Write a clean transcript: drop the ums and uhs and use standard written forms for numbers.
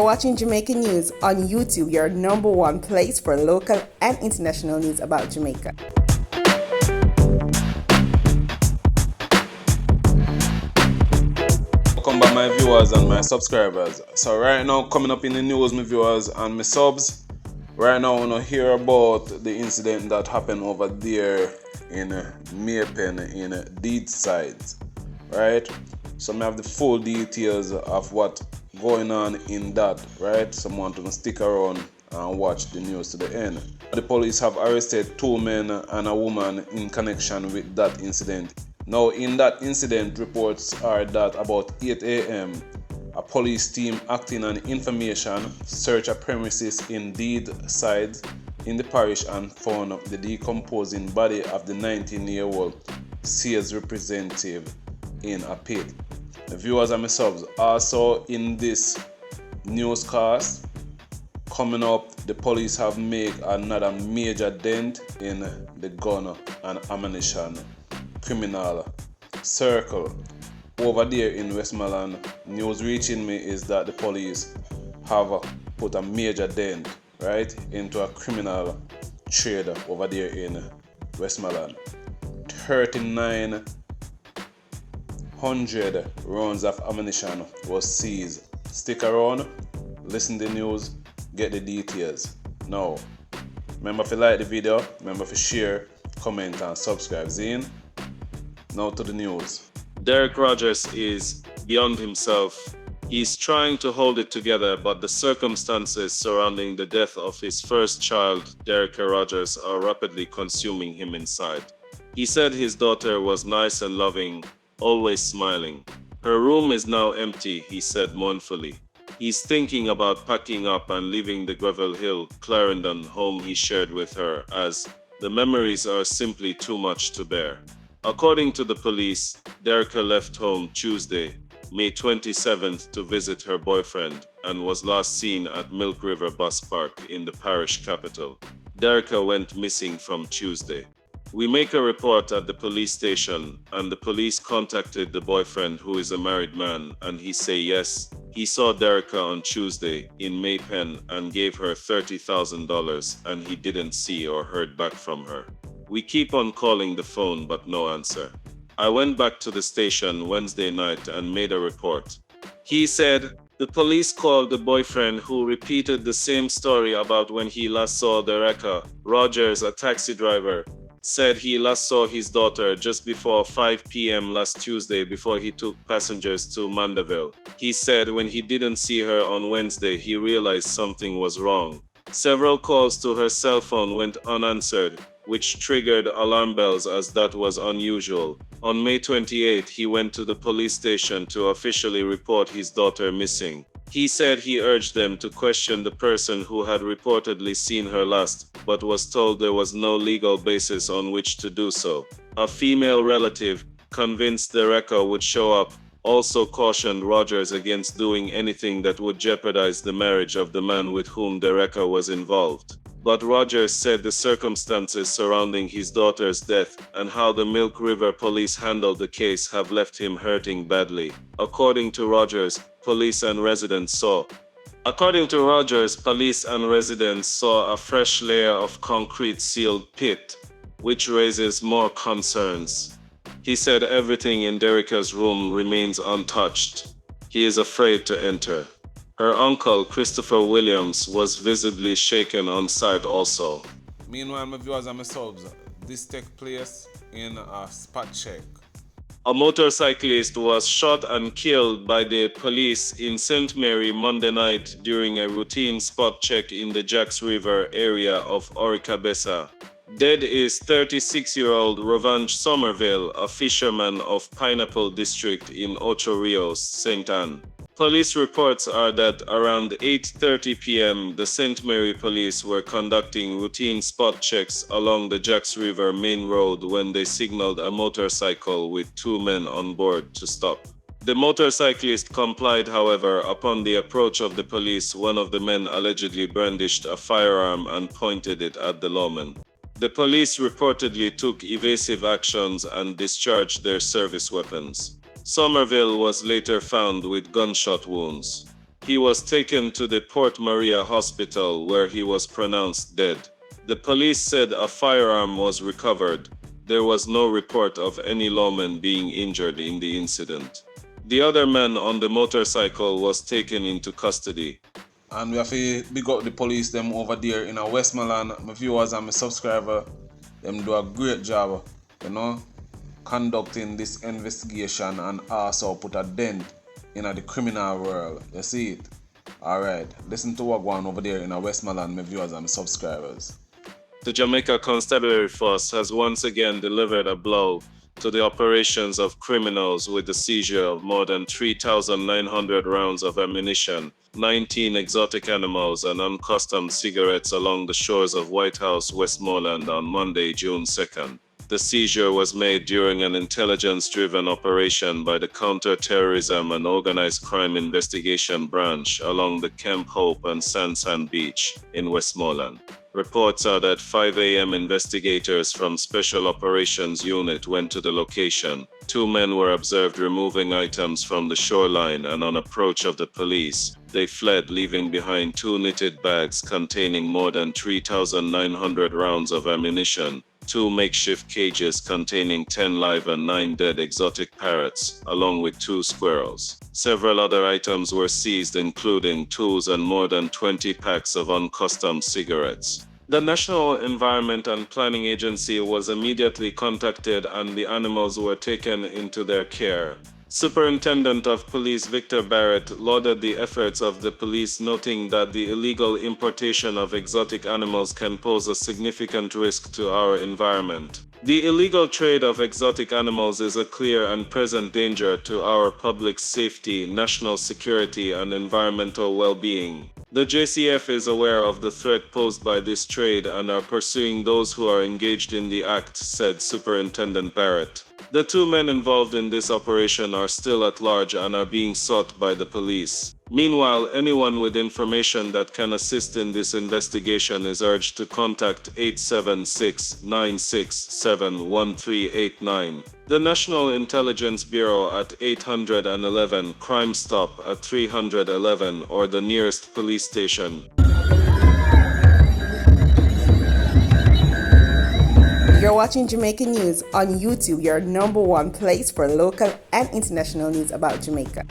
watching Jamaica News on YouTube, your number one place for local and international news about Jamaica. Welcome back, my viewers and my subscribers. So right now, coming up in the news, my viewers and my subs, right now I want to hear about the incident that happened over there in Maypen in Deedside, right? So I have the full details of what going on in that, right? Someone to stick around and watch the news to the end. The police have arrested 2 men and a woman in connection with that incident. Now, in that incident, reports are that about 8 a.m., a police team acting on information searched a premises in Deedside in the parish and found the decomposing body of the 19-year-old sales representative in a pit. The viewers and my subs, also in this newscast coming up, the police have made another major dent in the gun and ammunition criminal circle over there in Westmoreland. News reaching me is that the police have put a major dent right into a criminal trade over there in Westmoreland. 3,900 rounds of ammunition was seized. Stick around, listen to the news, get the details. Now, remember to like the video, remember to share, comment and subscribe. Zine. Now to the news. Derricka Rodgers is beyond himself. He's trying to hold it together, but the circumstances surrounding the death of his first child, Derricka Rodgers, are rapidly consuming him inside. He said his daughter was nice and loving, always smiling. Her room is now empty, he said mournfully. He's thinking about packing up and leaving the Gravel Hill, Clarendon home he shared with her, as the memories are simply too much to bear. According to the police, Derricka left home Tuesday, May 27th to visit her boyfriend and was last seen at Milk River Bus Park in the parish capital. Derricka went missing from Tuesday. We make a report at the police station and the police contacted the boyfriend, who is a married man, and he say yes, he saw Derricka on Tuesday in Maypen and gave her $30,000 and he didn't see or heard back from her. We keep on calling the phone but no answer. I went back to the station Wednesday night and made a report. He said the police called the boyfriend, who repeated the same story about when he last saw Derricka. Rodgers, a taxi driver, said he last saw his daughter just before 5 p.m. last Tuesday before he took passengers to Mandeville. He said when he didn't see her on Wednesday, he realized something was wrong. Several calls to her cell phone went unanswered, which triggered alarm bells as that was unusual. On May 28, he went to the police station to officially report his daughter missing. He said he urged them to question the person who had reportedly seen her last, but was told there was no legal basis on which to do so. A female relative, convinced Derricka would show up, also cautioned Rodgers against doing anything that would jeopardize the marriage of the man with whom Derricka was involved. But Rodgers said the circumstances surrounding his daughter's death and how the Milk River police handled the case have left him hurting badly. According to Rodgers, police and residents saw a fresh layer of concrete-sealed pit, which raises more concerns. He said everything in Derricka's room remains untouched. He is afraid to enter. Her uncle, Christopher Williams, was visibly shaken on site also. Meanwhile, my viewers and my subs, this took place in a spot check. A motorcyclist was shot and killed by the police in St. Mary Monday night during a routine spot check in the Jacks River area of Oricabessa. Dead is 36-year-old Revenge Somerville, a fisherman of Pineapple District in Ocho Rios, St. Anne. Police reports are that around 8:30 p.m. the St. Mary police were conducting routine spot checks along the Jacks River main road when they signaled a motorcycle with 2 men on board to stop. The motorcyclist complied, however. Upon the approach of the police, one of the men allegedly brandished a firearm and pointed it at the lawman. The police reportedly took evasive actions and discharged their service weapons. Somerville was later found with gunshot wounds. He was taken to the Port Maria hospital where he was pronounced dead. The police said a firearm was recovered. There was no report of any lawman being injured in the incident. The other man on the motorcycle was taken into custody. And we have to big up the police them over there in Westmoreland. My viewers and my subscriber, them do a great job, conducting this investigation and also put a dent in the criminal world. You see it? Alright, listen to what going on over there in Westmoreland, my viewers and my subscribers. The Jamaica Constabulary Force has once again delivered a blow to the operations of criminals with the seizure of more than 3,900 rounds of ammunition, 19 exotic animals, and uncustomed cigarettes along the shores of White House, Westmoreland on Monday, June 2nd. The seizure was made during an intelligence-driven operation by the Counter-Terrorism and Organized Crime Investigation Branch along the Camp Hope and Sansan Beach in Westmoreland. Reports are that 5 a.m. investigators from Special Operations Unit went to the location. 2 men were observed removing items from the shoreline, and on approach of the police, they fled, leaving behind 2 knitted bags containing more than 3,900 rounds of ammunition, 2 makeshift cages containing 10 live and 9 dead exotic parrots, along with 2 squirrels. Several other items were seized, including tools and more than 20 packs of uncustomed cigarettes. The National Environment and Planning Agency was immediately contacted and the animals were taken into their care. Superintendent of Police Victor Barrett lauded the efforts of the police, noting that the illegal importation of exotic animals can pose a significant risk to our environment. The illegal trade of exotic animals is a clear and present danger to our public safety, national security, and environmental well-being. The JCF is aware of the threat posed by this trade and are pursuing those who are engaged in the act, said Superintendent Barrett. The 2 men involved in this operation are still at large and are being sought by the police. Meanwhile, anyone with information that can assist in this investigation is urged to contact 876-967-1389, the National Intelligence Bureau at 811, Crime Stop at 311, or the nearest police station. You're watching Jamaican News on YouTube, your #1 place for local and international news about Jamaica.